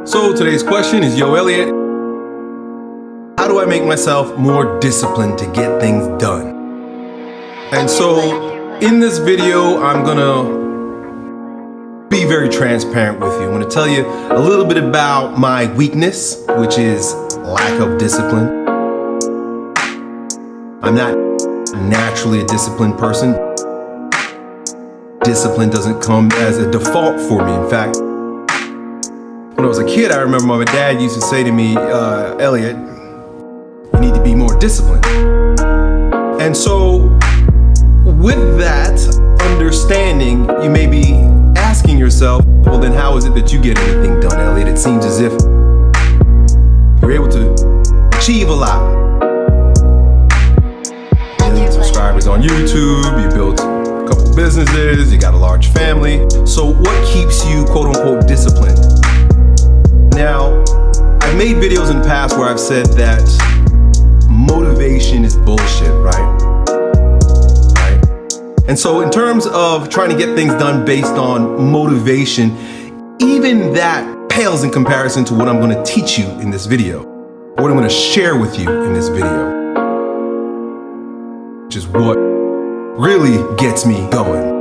So today's question is, yo Elliot, how do I make myself more disciplined to get things done? And so in this video, I'm gonna be very transparent with you. I'm gonna tell you a little bit about my weakness, which is lack of discipline. I'm not naturally a disciplined person. Discipline doesn't come as a default for me. In fact, when I was a kid, I remember my dad used to say to me, Elliot, you need to be more disciplined. And so with that understanding, you may be asking yourself, well then how is it that you get anything done, Elliot? It seems as if you're able to achieve a lot. Million subscribers on YouTube, you built a couple businesses, you got a large family. So what keeps you quote unquote disciplined? Now, I've made videos in the past where I've said that motivation is bullshit, right? And so in terms of trying to get things done based on motivation, even that pales in comparison to what I'm going to teach you in this video, or what I'm going to share with you in this video, which is what really gets me going.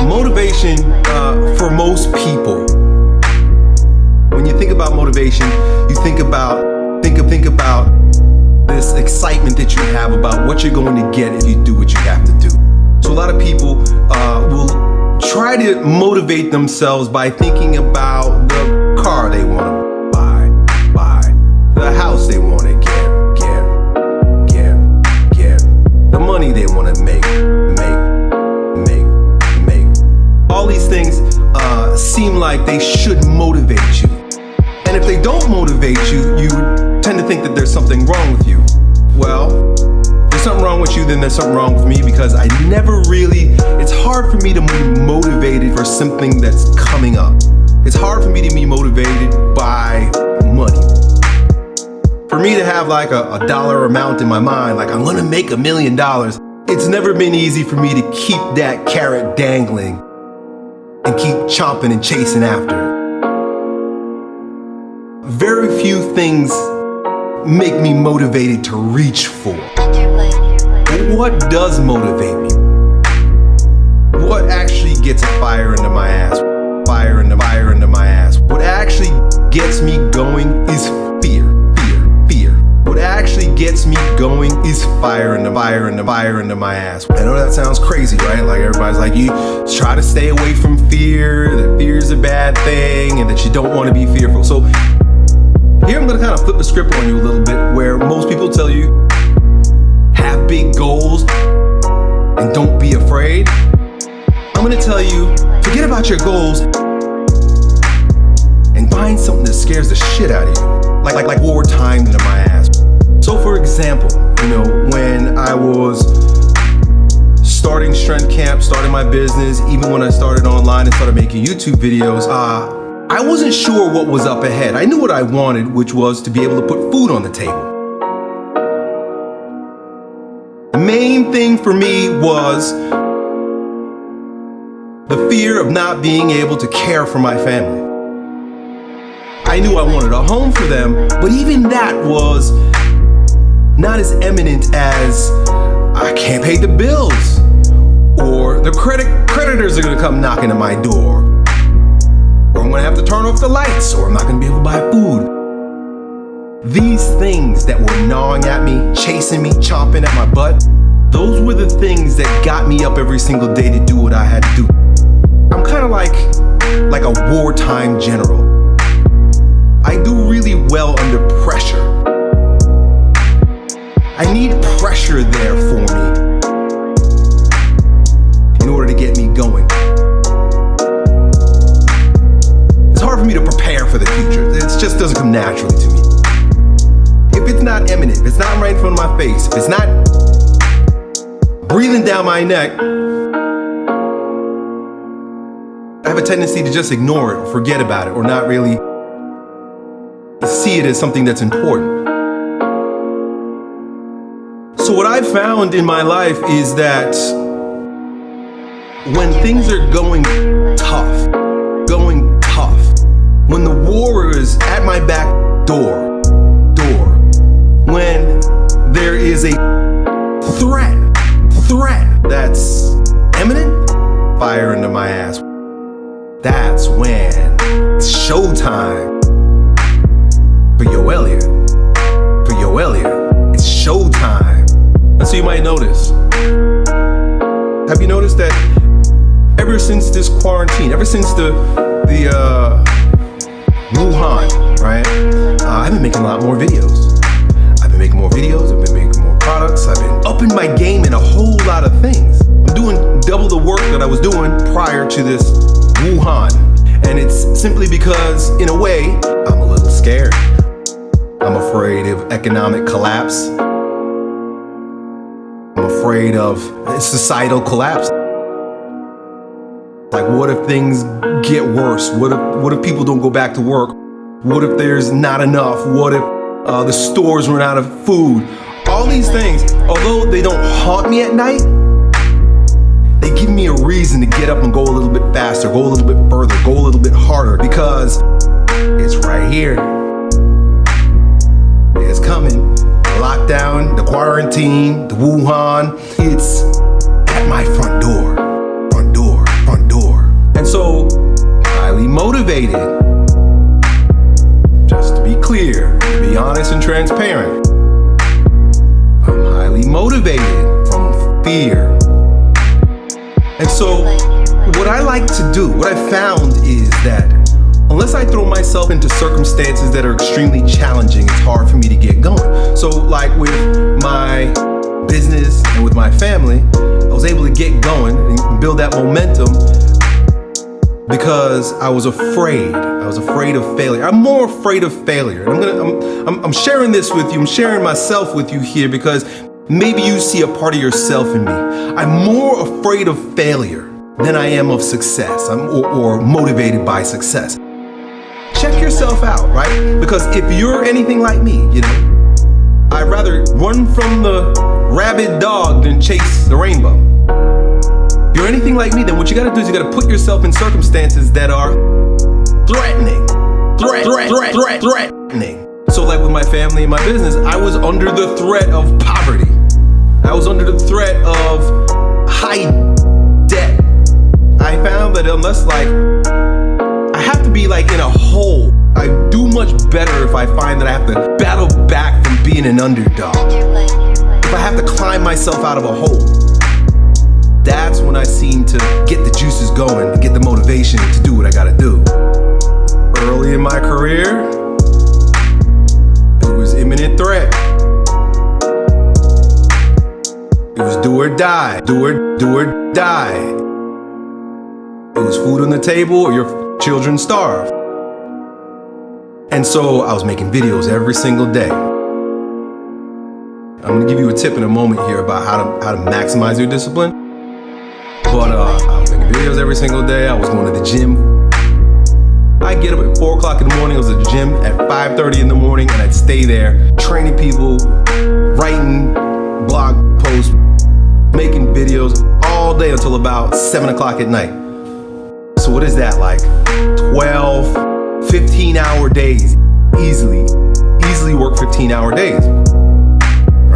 Motivation, for most people, when you think about motivation, you think about this excitement that you have about what you're going to get if you do what you have to do. So a lot of people will try to motivate themselves by thinking about the car they want to buy, the house they want to get, the money they want to make. All these things seem like they should motivate you. And if they don't motivate you, you tend to think that there's something wrong with you. Well, if there's something wrong with you, then there's something wrong with me, because I never really, it's hard for me to be motivated for something that's coming up. It's hard for me to be motivated by money. For me to have like a dollar amount in my mind, like I'm gonna make $1 million, it's never been easy for me to keep that carrot dangling and keep chomping and chasing after it. Very few things make me motivated to reach for. But what does motivate me? What actually gets a fire into my ass? Fire into my ass. What actually gets me going is fear. What actually gets me going is fire into my ass. I know that sounds crazy, right? Like everybody's like, you try to stay away from fear, that fear is a bad thing, and that you don't want to be fearful. So here I'm gonna kind of flip the script on you a little bit, where most people tell you, have big goals and don't be afraid. I'm gonna tell you, forget about your goals and find something that scares the shit out of you. Like wartime into my ass. So for example, when I was starting strength camp, starting my business, even when I started online and started making YouTube videos, I wasn't sure what was up ahead. I knew what I wanted, which was to be able to put food on the table. The main thing for me was the fear of not being able to care for my family. I knew I wanted a home for them, but even that was not as eminent as I can't pay the bills, or the creditors are gonna come knocking at my door, or I'm gonna have to turn off the lights, or I'm not gonna be able to buy food. These things that were gnawing at me, chasing me, chomping at my butt, those were the things that got me up every single day to do what I had to do. I'm kind of like a wartime general. I do really well under pressure. I need pressure there for me in order to get me going. It's hard for me to prepare for the future. It just doesn't come naturally to me. If it's not imminent, if it's not right in front of my face, if it's not breathing down my neck, I have a tendency to just ignore it or forget about it, or not really see it as something that's important. So what I've found in my life is that when things are going tough, when the war is at my back door, when there is a threat that's imminent, fire into my ass. That's when it's showtime for Yo Elliot. It's showtime. And so you might notice, have you noticed that ever since this quarantine, ever since the Wuhan, right? I've been making a lot more videos. I've been making more products. I've been upping my game in a whole lot of things. I'm doing double the work that I was doing prior to this Wuhan. And it's simply because, in a way, I'm a little scared. I'm afraid of economic collapse. I'm afraid of societal collapse. Like, what if things get worse? What if people don't go back to work? What if there's not enough? What if the stores run out of food? All these things, although they don't haunt me at night, they give me a reason to get up and go a little bit faster, go a little bit further, go a little bit harder, because it's right here. It's coming. The lockdown, the quarantine, the Wuhan, it's at my front door. And so, highly motivated. Just to be clear, to be honest and transparent, I'm highly motivated from fear. And so, what I like to do, what I found is that unless I throw myself into circumstances that are extremely challenging, it's hard for me to get going. So, like with my business and with my family, I was able to get going and build that momentum because I was afraid. I was afraid of failure. I'm more afraid of failure. And I'm sharing this with you. I'm sharing myself with you here because maybe you see a part of yourself in me. I'm more afraid of failure than I am of success. or motivated by success. Check yourself out, right? Because if you're anything like me, you know, I'd rather run from the rabid dog than chase the rainbow. If you're anything like me, then what you gotta do is you gotta put yourself in circumstances that are threatening. So like with my family and my business, I was under the threat of poverty. I was under the threat of high debt. I found that unless I have to be in a hole, I do much better if I find that I have to battle back from being an underdog. If I have to climb myself out of a hole, that's when I seem to get the juices going and get the motivation to do what I gotta do. Early in my career, it was imminent threat. It was do or die, do or die. It was food on the table or your children starve. And so I was making videos every single day. I'm gonna give you a tip in a moment here about how to maximize your discipline. But I was making videos every single day. I was going to the gym. I'd get up at 4 o'clock in the morning. I was at the gym at 5:30 in the morning, and I'd stay there training people, writing blog posts, making videos all day until about 7 o'clock at night. So what is that, 12, 15-hour days? Easily work 15-hour days,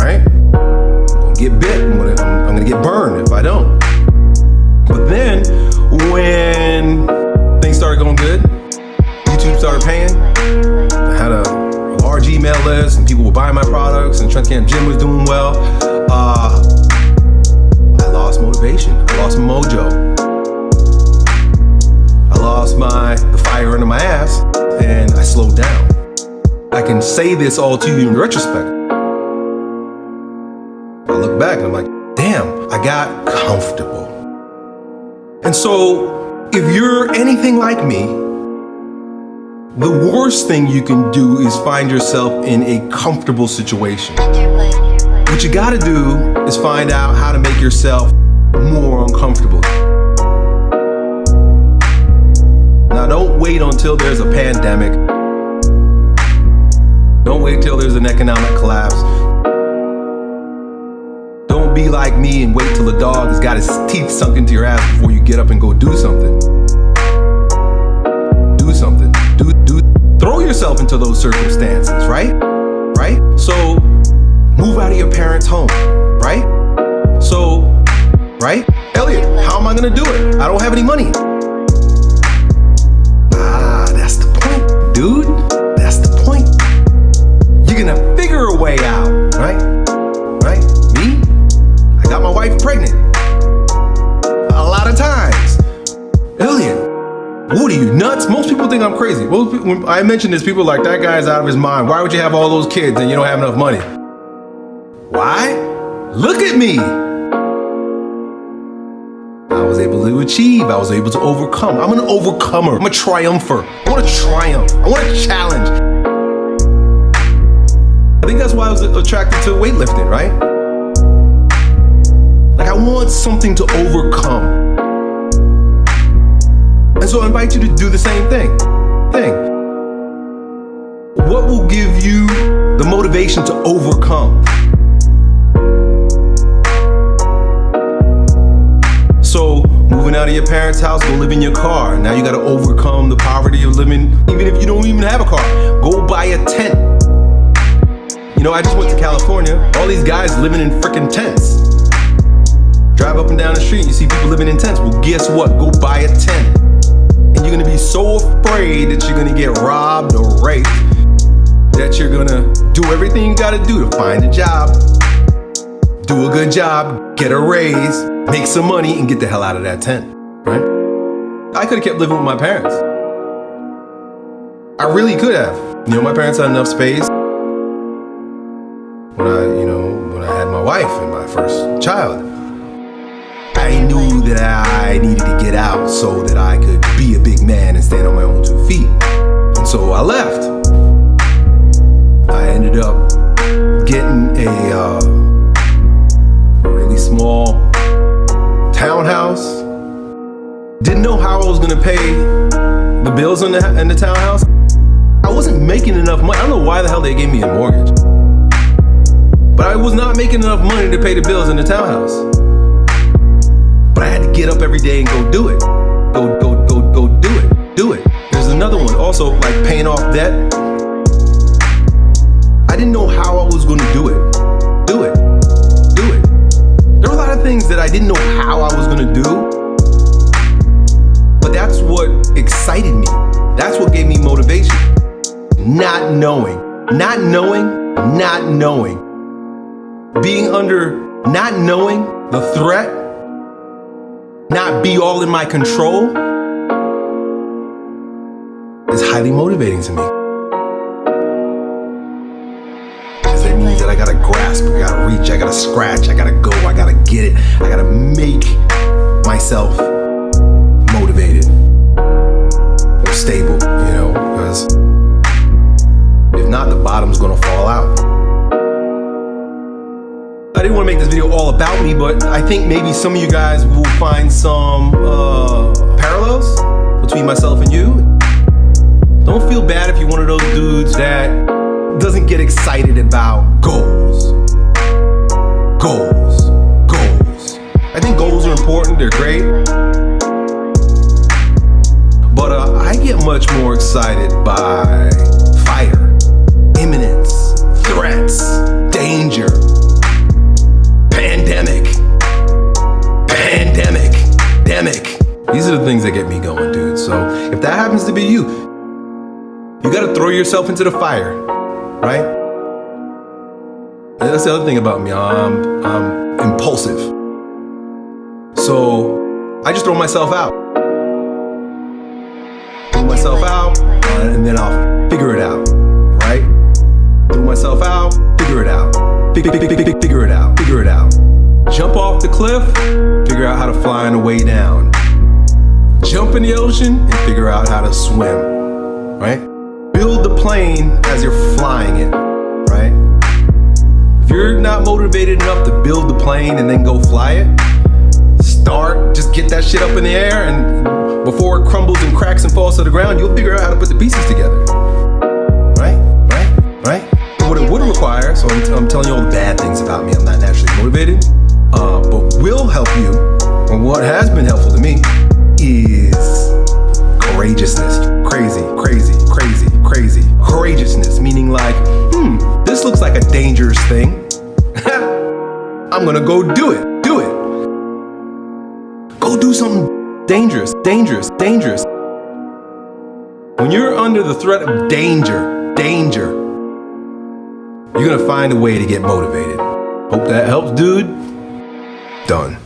right? I'm gonna get bit. I'm gonna get burned if I don't. But then, when things started going good, YouTube started paying, I had a large email list and people were buying my products and Trent Camp Gym was doing well, I lost motivation. I lost mojo. I lost the fire under my ass, and I slowed down. I can say this all to you in retrospect. I look back and I'm like, damn, I got comfortable. And so, if you're anything like me, the worst thing you can do is find yourself in a comfortable situation. What you gotta do is find out how to make yourself more uncomfortable. Now, don't wait until there's a pandemic. Don't wait till there's an economic collapse. Don't be like me and wait till the dog has got his teeth sunk into your ass before you get up and go do something. Do something. Do into those circumstances, right? Right? So move out of your parents' home, right? So, right? Elliot, how am I gonna do it? I don't have any money. That's the point, dude. That's the point. You're gonna figure a way out, right? Right? Me? I got my wife pregnant. A lot of times. Elliot, what are you, nuts? Most people think I'm crazy. When I mention this, people are like, that guy's out of his mind. Why would you have all those kids and you don't have enough money? Why? Look at me. I was able to achieve. I was able to overcome. I'm an overcomer. I'm a triumpher. I want to triumph. I want to challenge. I think that's why I was attracted to weightlifting, right? Like, I want something to overcome. And so I invite you to do the same thing. What will give you the motivation to overcome? So, moving out of your parents' house, go live in your car. Now you gotta overcome the poverty of living, even if you don't even have a car. Go buy a tent. You know, I just went to California. All these guys living in freaking tents. Drive up and down the street, you see people living in tents. Well, guess what? Go buy a tent. And you're gonna be so afraid that you're gonna get robbed or raped that you're gonna do everything you gotta do to find a job, do a good job, get a raise, make some money, and get the hell out of that tent, right? I could have kept living with my parents. I really could have. You know, my parents had enough space when I had my wife and my first child. I knew that I needed to get out so that I could be a big man and stand on my own 2 feet. And so I left. I ended up getting a really small townhouse. Didn't know how I was gonna pay the bills in the townhouse. I wasn't making enough money. I don't know why the hell they gave me a mortgage. But I was not making enough money to pay the bills in the townhouse. But I had to get up every day and go do it. Go do it. There's another one, also like paying off debt. I didn't know how I was gonna do it. There were a lot of things that I didn't know how I was gonna do. But that's what excited me. That's what gave me motivation. Not knowing. Being under not knowing the threat, not be all in my control, is highly motivating to me. Because it means that I gotta grasp, I gotta reach, I gotta scratch, I gotta go, I gotta get it, I gotta make myself motivated or stable, you know, because if not, the bottom's gonna fall out. I didn't want to make this video all about me, but I think maybe some of you guys will find some parallels between myself and you. Don't feel bad if you're one of those dudes that doesn't get excited about goals. I think goals are important, they're great. But I get much more excited by fire, imminence, threats, danger. Pandemic. These are the things that get me going, dude. So if that happens to be you, you gotta throw yourself into the fire, right? And that's the other thing about me. I'm impulsive. So I just throw myself out. And then I'll figure it out, right? Throw myself out, figure it out. Figure it out. Jump off the cliff, figure out how to fly on the way down. Jump in the ocean and figure out how to swim, right? Build the plane as you're flying it, right? If you're not motivated enough to build the plane and then go fly it, just get that shit up in the air, and before it crumbles and cracks and falls to the ground, you'll figure out how to put the pieces together, right? What it would require, so I'm telling you all the bad things about me. I'm not naturally motivated, but will help you, and what has been helpful to me is courageousness. Courageousness. dangerous thing. I'm gonna go do it. Go do something dangerous. When you're under the threat of danger, you're gonna find a way to get motivated. Hope that helps, dude. Done.